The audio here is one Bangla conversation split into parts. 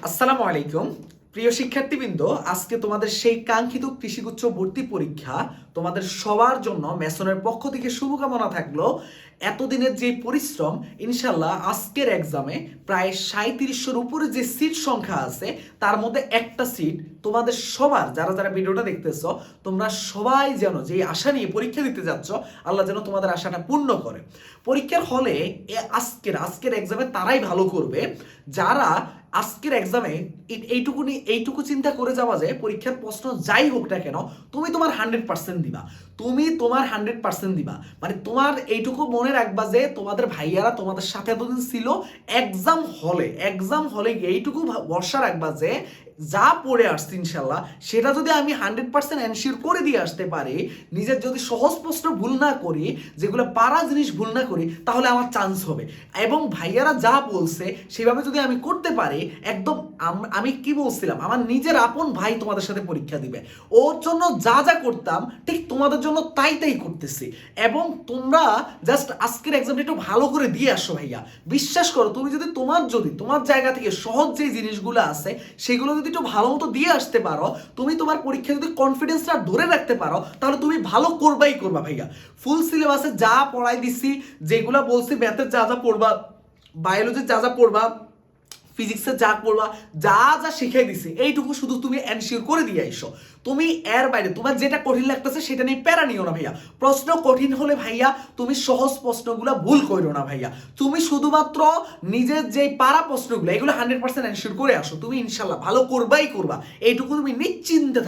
আসসালামু আলাইকুম প্রিয় শিক্ষার্থীবৃন্দ, আজকে তোমাদের সেই কাঙ্ক্ষিত কৃষিগুচ্ছ ভর্তি পরীক্ষা তোমাদের সবার জন্য মেসনের পক্ষ থেকে শুভকামনা থাকলো। এতদিনের যে পরিশ্রম, ইনশাল্লাহ আজকের এক্সামে প্রায় 3700-এর উপরে যে সিট সংখ্যা আছে তার মধ্যে একটা সিট তোমাদের সবার, যারা যারা ভিডিওটা দেখতেছো তোমরা সবাই যেন যে আশা নিয়ে পরীক্ষা দিতে যাচ্ছ, আল্লাহ যেন তোমাদের আশাটা পূর্ণ করে। পরীক্ষার হলে আজকের এক্সামে তারাই ভালো করবে যারা আজকের এক্সামে এইটুকু চিন্তা করে যাওয়া যায় পরীক্ষার প্রশ্ন যাই হোক না কেন তুমি তোমার 100% দিবা, তুমি তোমার 100% দিবা। মানে তোমার এইটুকু মনে রাখবা যে তোমাদের ভাইয়ারা তোমাদের সাথে এতদিন ছিল, এক্সাম হলে এইটুকু ভরসা রাখবা যে যা পড়ে আসছে ইনশাল্লাহ সেটা যদি আমি 100% এনশিওর করে দিয়ে আসতে পারি, নিজের যদি সহজ প্রশ্ন ভুল না করি, যেগুলো পারা জিনিস ভুল না করি, তাহলে আমার চান্স হবে। এবং ভাইয়ারা যা বলছে সেভাবে যদি আমি করতে পারি, একদম আমি কি বলছিলাম, আমার নিজের আপন ভাই তোমাদের সাথে পরীক্ষা দিবে, ওর জন্য যা যা করতাম ঠিক তোমাদের জন্য তাই করতেছি। এবং তোমরা জাস্ট আজকের এক্সামটা একটু ভালো করে দিয়ে আসো ভাইয়া। বিশ্বাস করো, তুমি যদি তোমার জায়গা থেকে সহজ যে জিনিসগুলো আছে সেগুলো যদি একটু ভালো মতো দিয়ে আসতে পারো, তুমি তোমার পরীক্ষা যদি কনফিডেন্সটা ধরে রাখতে পারো, তাহলে তুমি ভালো করবা ভাইয়া। ফুল সিলেবাসে যা পড়াই দিচ্ছি, যেগুলা বলছি, ম্যাথের যা যা পড়বা, বায়োলজির যা যা পড়বা, ফিজিক্সে যা পড়বা, যা যা শিখাই দিছি, এইটুকু শুধু তুমি এনশিওর করে দিয়ে আইসো। তুমি এর বাইরে তোমার যেটা কঠিন লাগতেছে সেটা নিয়ে প্যারা নিও না ভাইয়া। প্রশ্ন কঠিন হলে ভাইয়া তুমি সহজ প্রশ্নগুলো ভুল করো না ভাইয়া। তুমি শুধুমাত্র নিজের যে পারা প্রশ্নগুলো এগুলো 100% এনশিওর করে আসো, তুমি ইনশাল্লাহ ভালো করবা। এইটুকু তুমি নিশ্চিন্তে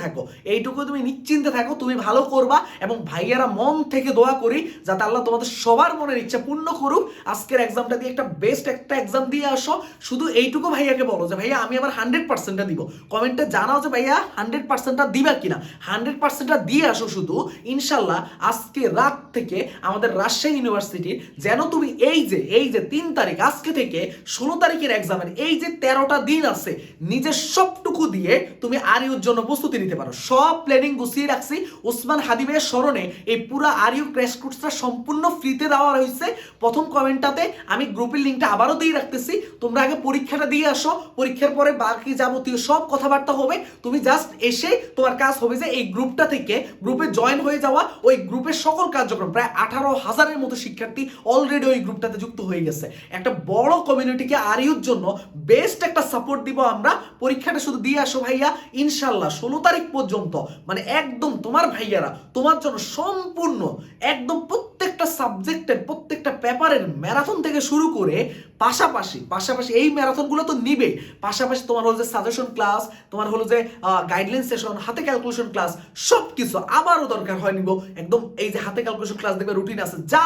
থাকো, তুমি ভালো করবা। এবং ভাইয়ারা মন থেকে দোয়া করি যাতে আল্লাহ তোমাদের সবার মনের ইচ্ছা পূর্ণ করুক। আজকের এক্সামটা দিয়ে একটা বেস্ট একটা এক্সাম দিয়ে আসো। শুধু এইটুকু ভাইয়াকে বলো যে ভাইয়া আমি আমার 100%টা দিব। কমেন্টে জানাও যে ভাইয়া 100%টা দিবা কিনা, 100%টা দিয়ে আসো শুধু। ইনশাল্লাহ আজকে রাত থেকে আমাদের রাজশাহী ইউনিভার্সিটির যেন তুমি এই যে 3 তারিখ, আজকে থেকে 16 তারিখের এক্সামের এই যে 13টা দিন আছে, নিজের সবটুকু দিয়ে তুমি আরিউর জন্য প্রস্তুতি নিতে পারো। সব প্ল্যানিং গুছিয়ে রাখছি। ওসমান হাদিবের স্মরণে এই পুরো আরিউ ক্র্যাশ কোর্সটা সম্পূর্ণ ফ্রিতে দেওয়া হয়েছে। প্রথম কমেন্টটাতে আমি গ্রুপের লিঙ্কটা আবারও দিয়ে রাখতেছি। তোমরা আগে পরীক্ষাটা দিয়ে আসো, পরীক্ষার পরে বাকি যাবতীয় সব কথাবার্তা হবে। তুমি জাস্ট এসে তোমার কাজ হবে যে এই গ্রুপটা থেকে গ্রুপে জয়েন হয়ে যাওয়া। ওই গ্রুপের সকল কার্যক্রম, প্রায় 18,000-এর মতো শিক্ষার্থী অলরেডি ওই গ্রুপটাতে যুক্ত হয়ে গেছে। একটা বড় কমিউনিটিকে আরিউর জন্য বেস্ট একটা সাপোর্ট দিব আমরা। পরীক্ষাটা শুধু দিয়ে আসো ভাইয়া। ইনশাল্লাহ 16 তারিখ পর্যন্ত মানে একদম তোমার ভাইয়ারা তোমার জন্য সম্পূর্ণ একদম প্রত্যেকটা সাবজেক্টের প্রত্যেকটা পেপারের ম্যারাথন থেকে শুরু করে পাশাপাশি এই ম্যারাথনগুলো তো নিবে, পাশাপাশি তোমার হলো যে সাজেশন ক্লাস, তোমার হলো যে গাইডলাইন সেশন, হাতে ক্যালকুলেশন ক্লাস, সব কিছু আবারও দরকার হয় নিব। একদম এই যে হাতে ক্যালকুলেশন ক্লাস দেখবে, রুটিন আছে, যা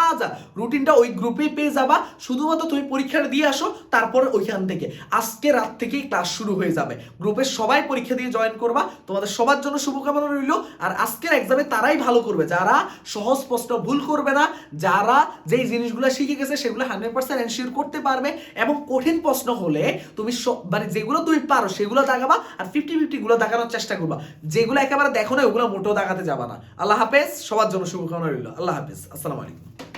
রুটিনটা ওই গ্রুপেই পেয়ে যাবা। শুধুমাত্র তুমি পরীক্ষাটা দিয়ে আসো, তারপরে ওইখান থেকে আজকে রাত থেকেই ক্লাস শুরু হয়ে যাবে। গ্রুপের সবাই পরীক্ষা দিয়ে জয়েন করবা। তোমাদের সবার জন্য শুভকামনা রইল। আর আজকের এক্সামে তারাই ভালো করবে যারা সহজ প্রশ্ন ভুল করবে না, যারা যেই জিনিসগুলো শিখে গেছে সেগুলো 100% এনশিওর করতে পারবে। এবং কঠিন প্রশ্ন হলে তুমি মানে যেগুলো তুমি পারো সেগুলো দাগাবা, আর 50-50 গুলো দাগানোর চেষ্টা করবা। যেগুলো একেবারে দেখো না ওগুলো মোটেও দাগাতে যাবা না। আল্লাহ হাফেজ, সবার জন্য শুভকামনা রইল। আল্লাহ হাফেজ, আসসালামু আলাইকুম।